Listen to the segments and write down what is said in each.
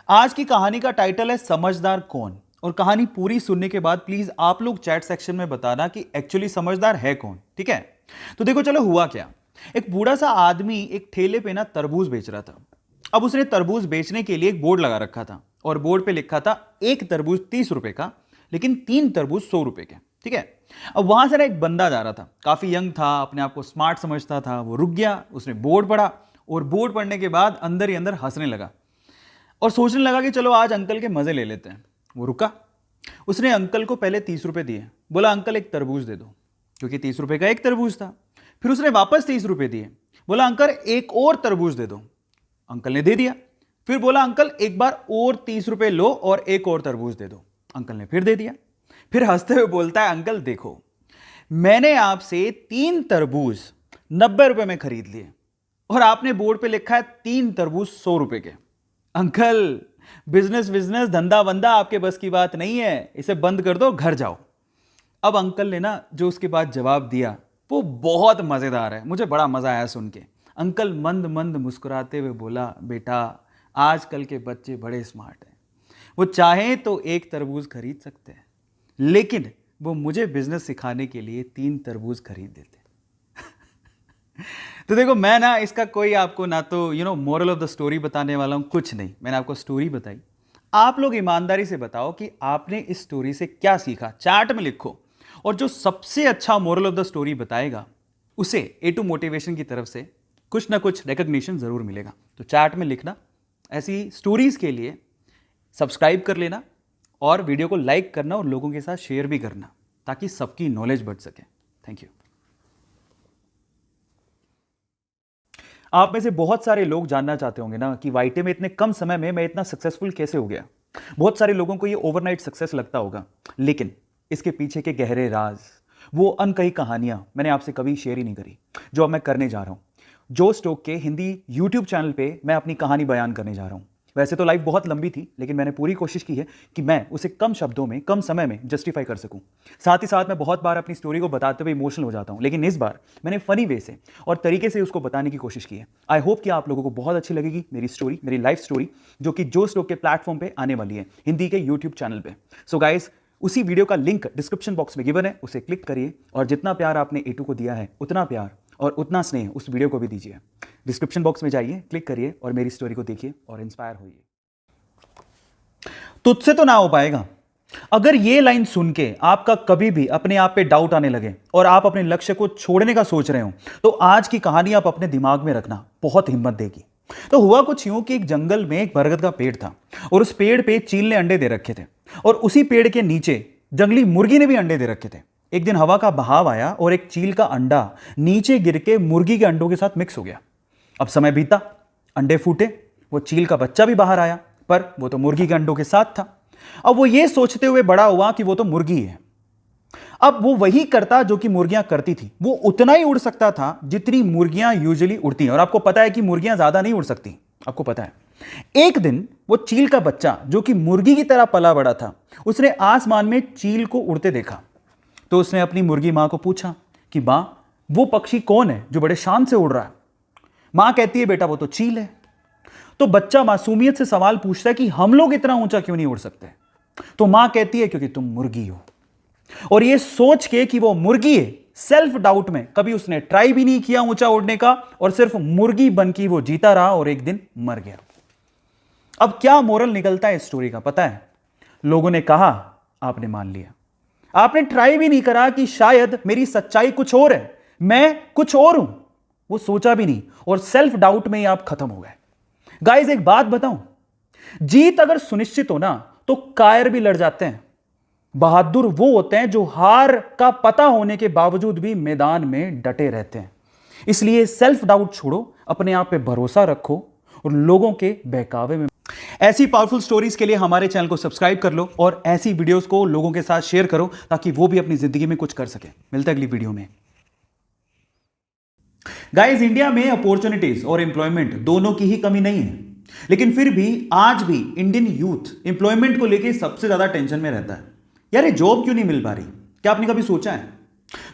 आज की कहानी का टाइटल है समझदार कौन। और कहानी पूरी सुनने के बाद प्लीज आप लोग चैट सेक्शन में बताना कि एक्चुअली समझदार है कौन। ठीक है, तो देखो चलो हुआ क्या। एक बूढ़ा सा आदमी एक ठेले पे ना तरबूज बेच रहा था। अब उसने तरबूज बेचने के लिए एक बोर्ड लगा रखा था और बोर्ड पे लिखा था एक तरबूज 30 रुपए का, लेकिन 3 तरबूज 100 रुपए के। ठीक है, अब वहां से ना एक बंदा जा रहा था, काफी यंग था, अपने आप को स्मार्ट समझता था। वो रुक गया, उसने बोर्ड पढ़ा और बोर्ड पढ़ने के बाद अंदर ही अंदर हंसने लगा और सोचने लगा कि चलो आज अंकल के मजे ले लेते हैं। वो रुका, उसने अंकल को पहले 30 रुपए दिए, बोला अंकल एक तरबूज दे दो, क्योंकि 30 रुपए का एक तरबूज था। फिर उसने वापस 30 रुपए दिए, बोला अंकल एक और तरबूज दे दो, अंकल ने दे दिया। फिर बोला अंकल एक बार और 30 रुपए लो और एक और तरबूज दे दो, अंकल ने फिर दे दिया। फिर हंसते हुए बोलता है अंकल देखो, मैंने आपसे 3 तरबूज 90 रुपए में खरीद लिए और आपने बोर्ड पे लिखा है 3 तरबूज 100 रुपए के। अंकल बिजनेस बिजनेस धंधा वंदा आपके बस की बात नहीं है, इसे बंद कर दो, घर जाओ। अब अंकल ने ना जो उसके बाद जवाब दिया वो बहुत मजेदार है, मुझे बड़ा मजा आया सुन के। अंकल मंद मंद मुस्कुराते हुए बोला बेटा आजकल के बच्चे बड़े स्मार्ट हैं, वो चाहें तो एक तरबूज खरीद सकते हैं, लेकिन वो मुझे बिजनेस सिखाने के लिए 3 तरबूज खरीद देते। तो देखो मैं ना इसका कोई आपको ना तो मोरल ऑफ द स्टोरी बताने वाला हूं, कुछ नहीं, मैंने आपको स्टोरी बताई। आप लोग ईमानदारी से बताओ कि आपने इस स्टोरी से क्या सीखा, चैट में लिखो। और जो सबसे अच्छा मोरल ऑफ द स्टोरी बताएगा उसे A2 मोटिवेशन की तरफ से कुछ ना कुछ रिकग्निशन जरूर मिलेगा। तो चैट में लिखना, ऐसी स्टोरीज के लिए सब्सक्राइब कर लेना और वीडियो को लाइक करना और लोगों के साथ शेयर भी करना, ताकि सबकी नॉलेज बढ़ सके। Thank you. आप में से बहुत सारे लोग जानना चाहते होंगे ना कि वाईटे में इतने कम समय में मैं इतना सक्सेसफुल कैसे हो गया। बहुत सारे लोगों को ये ओवरनाइट सक्सेस लगता होगा, लेकिन इसके पीछे के गहरे राज, वो अनकही कहानियां मैंने आपसे कभी शेयर ही नहीं करी, जो अब मैं करने जा रहा हूं। जो स्टोक के हिंदी यूट्यूब चैनल पे मैं अपनी कहानी बयान करने जा रहा हूं। वैसे तो लाइफ बहुत लंबी थी, लेकिन मैंने पूरी कोशिश की है कि मैं उसे कम शब्दों में कम समय में जस्टिफाई कर सकूं। साथ ही साथ मैं बहुत बार अपनी स्टोरी को बताते हुए इमोशनल हो जाता हूं, लेकिन इस बार मैंने फनी वे से और तरीके से उसको बताने की कोशिश की है। आई होप कि आप लोगों को बहुत अच्छी लगेगी मेरी स्टोरी, मेरी लाइफ स्टोरी, जो कि जो स्टोक के प्लेटफॉर्म पे आने वाली है, हिंदी के यूट्यूब चैनल पे। सो गाइस, उसी वीडियो का लिंक डिस्क्रिप्शन बॉक्स में गिवन है, उसे क्लिक करिए और जितना प्यार आपने A2 को दिया है उतना प्यार और उतना स्नेह उस वीडियो को भी दीजिए। डिस्क्रिप्शन बॉक्स में जाइए, क्लिक करिए और मेरी स्टोरी को देखिए और इंस्पायर होइए। तुझसे तो ना हो पाएगा। अगर ये लाइन सुन के आपका कभी भी अपने आप पे डाउट आने लगे और आप अपने लक्ष्य को छोड़ने का सोच रहे हो, तो आज की कहानी आप अपने दिमाग में रखना, बहुत हिम्मत देगी। तो हुआ कुछ यूं कि एक जंगल में एक बरगद का पेड़ था और उस पेड़ पे चील ने अंडे दे रखे थे और उसी पेड़ के नीचे जंगली मुर्गी ने भी अंडे दे रखे थे। एक दिन हवा का बहाव आया और एक चील का अंडा नीचे गिर के मुर्गी के अंडों के साथ मिक्स हो गया। अब समय बीता, अंडे फूटे, वो चील का बच्चा भी बाहर आया, पर वो तो मुर्गी के अंडों के साथ था। अब वो ये सोचते हुए बड़ा हुआ कि वो तो मुर्गी है। अब वो वही करता जो कि मुर्गियां करती थी, वो उतना ही उड़ सकता था जितनी मुर्गियां यूजुअली उड़ती हैं। और आपको पता है कि मुर्गियां ज्यादा नहीं उड़ सकती, आपको पता है। एक दिन वो चील का बच्चा जो कि मुर्गी की तरह पला बड़ा था, उसने आसमान में चील को उड़ते देखा। तो उसने अपनी मुर्गी मां को पूछा कि मां, वो पक्षी कौन है जो बड़े शान से उड़ रहा है? मां कहती है बेटा वो तो चील है। तो बच्चा मासूमियत से सवाल पूछता है कि हम लोग इतना ऊंचा क्यों नहीं उड़ सकते? तो मां कहती है क्योंकि तुम मुर्गी हो। और ये सोच के कि वो मुर्गी है, सेल्फ डाउट में कभी उसने ट्राई भी नहीं किया ऊंचा उड़ने का और सिर्फ मुर्गी बन के वो जीता रहा और एक दिन मर गया। अब क्या मोरल निकलता है इस स्टोरी का पता है? लोगों ने कहा, आपने मान लिया। आपने ट्राई भी नहीं करा कि शायद मेरी सच्चाई कुछ और है, मैं कुछ और हूं, वो सोचा भी नहीं और सेल्फ डाउट में ही आप खत्म हो गए। गाइस एक बात बताऊं, जीत अगर सुनिश्चित हो ना तो कायर भी लड़ जाते हैं। बहादुर वो होते हैं जो हार का पता होने के बावजूद भी मैदान में डटे रहते हैं। इसलिए सेल्फ डाउट छोड़ो, अपने आप पे भरोसा रखो और लोगों के बहकावे में। ऐसी पावरफुल स्टोरीज के लिए हमारे चैनल को सब्सक्राइब कर लो और ऐसी वीडियोस को लोगों के साथ शेयर करो ताकि वो भी अपनी जिंदगी में कुछ कर सके। मिलते हैं अगली वीडियो में। गाइस, इंडिया में अपॉर्चुनिटीज और एम्प्लॉयमेंट दोनों की ही कमी नहीं है, लेकिन फिर भी आज भी इंडियन यूथ एम्प्लॉयमेंट को लेकर सबसे ज्यादा टेंशन में रहता है। यार ये जॉब क्यों नहीं मिल पा रही? क्या आपने कभी सोचा है?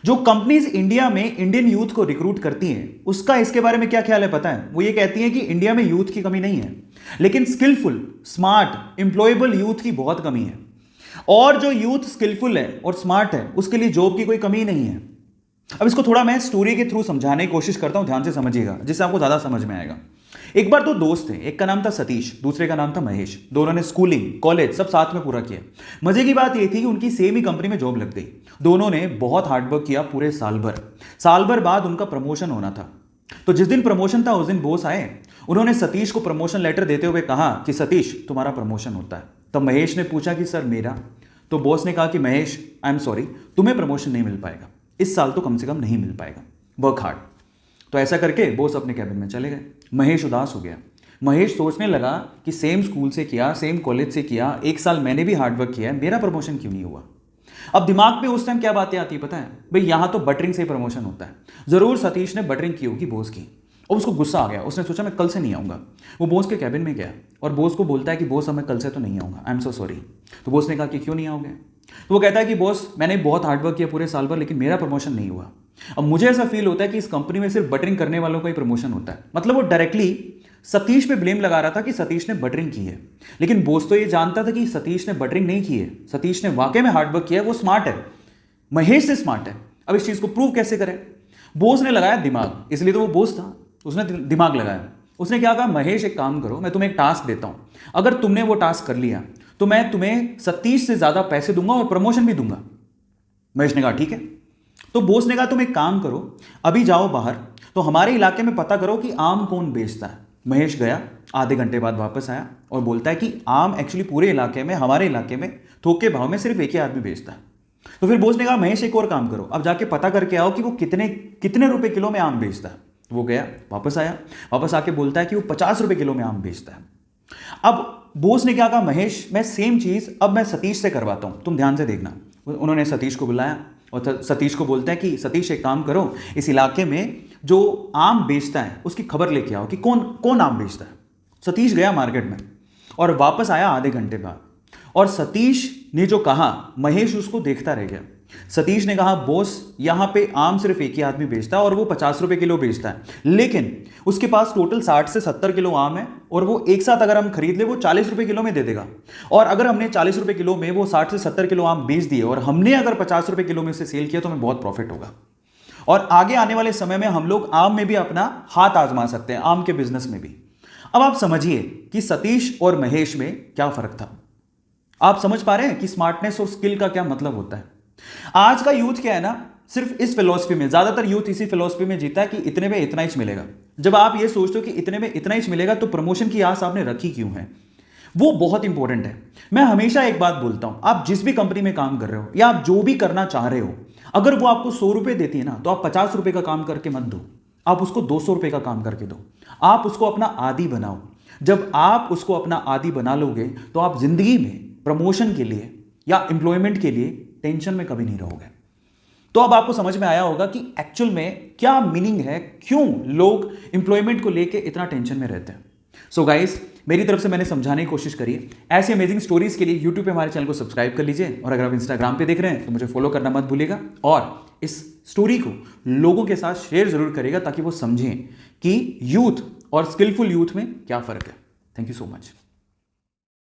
जो कंपनीज इंडिया में इंडियन यूथ को रिक्रूट करती हैं उसका इसके बारे में क्या ख्याल है पता है? वो ये कहती हैं कि इंडिया में यूथ की कमी नहीं है, लेकिन स्किलफुल, स्मार्ट, एम्प्लॉयबल यूथ की बहुत कमी है। और जो यूथ स्किलफुल है और स्मार्ट है उसके लिए जॉब की कोई कमी नहीं है। अब इसको थोड़ा मैं स्टोरी के थ्रू समझाने की कोशिश करता हूं, ध्यान से समझिएगा, जिससे आपको ज्यादा समझ में आएगा। एक बार दो दोस्त थे, एक का नाम था सतीश, दूसरे का नाम था महेश। दोनों ने स्कूलिंग, कॉलेज सब साथ में पूरा किया। मजे की बात यह थी कि उनकी सेम ही कंपनी में जॉब लग गई। दोनों ने बहुत हार्डवर्क किया पूरे साल भर। साल भर बाद उनका प्रमोशन होना था। तो जिस दिन प्रमोशन था उस दिन बॉस आए। उन्होंने सतीश को प्रमोशन लेटर देते हुए कहा कि सतीश तुम्हारा प्रमोशन होता है। तब महेश ने पूछा कि सर मेरा? तो बॉस ने कहा कि महेश आई एम सॉरी, तुम्हें प्रमोशन नहीं मिल पाएगा, इस साल तो कम से कम नहीं मिल पाएगा, वर्क हार्ड। तो ऐसा करके बॉस अपने कैबिन में चले गए। महेश उदास हो गया। महेश सोचने लगा कि सेम स्कूल से किया, सेम कॉलेज से किया, एक साल मैंने भी हार्डवर्क किया है, मेरा प्रमोशन क्यों नहीं हुआ? अब दिमाग पे उस टाइम क्या बातें आती है पता है? भाई यहां तो बटरिंग से प्रमोशन होता है। जरूर सतीश ने बटरिंग की होगी बॉस की, और उसको गुस्सा आ गया। उसने सोचा मैं कल से नहीं आऊंगा। वो बॉस के कैबिन में गया और बॉस को बोलता है कि बॉस अब मैं कल से तो नहीं आऊंगा, आई एम सो सॉरी। तो बॉस ने कहा कि क्यों नहीं आओगे? तो वो कहता है कि बॉस मैंने बहुत हार्डवर्क किया पूरे साल भर, लेकिन मेरा प्रमोशन नहीं हुआ। अब मुझे ऐसा फील होता है कि इस कंपनी में सिर्फ बटरिंग करने वालों का ही प्रमोशन होता है। मतलब वो डायरेक्टली सतीश पे ब्लेम लगा रहा था कि सतीश ने बटरिंग की है, लेकिन बॉस तो ये जानता था कि सतीश ने बटरिंग नहीं की है। सतीश ने वाकई में हार्डवर्क किया है, वो स्मार्ट है, महेश से स्मार्ट है। अब इस चीज को प्रूव कैसे करें? बॉस ने लगाया दिमाग, इसलिए तो वो बॉस था, उसने दिमाग लगाया। उसने क्या कहा, महेश एक काम करो, मैं तुम्हें एक टास्क देता हूं, अगर तुमने वो टास्क कर लिया तो मैं तुम्हें सतीश से ज्यादा पैसे दूंगा और प्रमोशन भी दूंगा। महेश ने कहा ठीक है। तो बॉस ने कहा तुम एक काम करो, अभी जाओ बाहर, तो हमारे इलाके में पता करो कि आम कौन बेचता है। महेश गया, आधे घंटे बाद वापस आया और बोलता है कि आम एक्चुअली पूरे इलाके में, हमारे इलाके में थोक के भाव में सिर्फ एक ही आदमी बेचता है। तो फिर बॉस ने कहा महेश एक और काम करो, अब जाके पता करके आओ कि वो कितने कितने रुपए किलो में आम बेचता है। वो गया, वापस आया, वापस आके बोलता है कि वो 50 रुपए किलो में आम बेचता है। अब बॉस ने क्या कहा, महेश मैं सेम चीज अब मैं सतीश से करवाता हूं, तुम ध्यान से देखना। उन्होंने सतीश को बुलाया और सतीश को बोलता है कि सतीश एक काम करो, इस इलाके में जो आम बेचता है उसकी खबर लेके आओ कि कौन कौन आम बेचता है। सतीश गया मार्केट में और वापस आया आधे घंटे बाद, और सतीश ने जो कहा महेश उसको देखता रह गया। सतीश ने कहा बॉस यहां पे आम सिर्फ एक ही आदमी बेचता है और वो 50 रुपए किलो बेचता है, लेकिन उसके पास टोटल 60 से 70 किलो आम है और वो एक साथ अगर हम खरीद ले वो 40 रुपए किलो में दे देगा। और अगर हमने 40 रुपए किलो में वो 60 से 70 किलो आम बेच दिए और हमने अगर 50 रुपए किलो में से सेल किया तो हमें बहुत प्रॉफिट होगा। और आगे आने वाले समय में हम लोग आम में भी अपना हाथ आजमा सकते हैं, आम के बिजनेस में भी। अब आप समझिए कि सतीश और महेश में क्या फर्क था। आप समझ पा रहे हैं कि स्मार्टनेस और स्किल का क्या मतलब होता है। आज का यूथ क्या है ना, सिर्फ इस फिलॉसफी में, ज्यादातर यूथ इसी फिलॉसफी में जीता है कि इतने में इतना ही मिलेगा। जब आप ये सोचते हो कि इतने में इतना ही मिलेगा तो प्रमोशन की आस आपने रखी क्यों है? वो बहुत इंपॉर्टेंट है। मैं हमेशा एक बात बोलता हूं, आप जिस भी कंपनी में काम कर रहे हो या आप जो भी करना चाह रहे हो, अगर वो आपको 100 रुपए देती है ना, तो आप 50 रुपए का काम करके मत दो, आप उसको 200 रुपए का काम करके दो। आप उसको अपना आदी बनाओ। जब आप उसको अपना आदी बना लोगे तो आप जिंदगी में प्रमोशन के लिए या एम्प्लॉयमेंट के लिए टेंशन में कभी नहीं रहोगे। तो अब आपको समझ में आया होगा कि एक्चुअल में क्या मीनिंग है, क्यों लोग एम्प्लॉयमेंट को लेके इतना टेंशन में रहते हैं। सो गाइस, मेरी तरफ से मैंने समझाने की कोशिश करी है। ऐसी अमेजिंग स्टोरीज के लिए यूट्यूब पे हमारे चैनल को सब्सक्राइब कर लीजिए, और अगर आप इंस्टाग्राम पे देख रहे हैं तो मुझे फॉलो करना मत भूलिएगा, और इस स्टोरी को लोगों के साथ शेयर जरूर करिएगा ताकि वो समझें कि यूथ और स्किलफुल यूथ में क्या फर्क है। Thank you so much.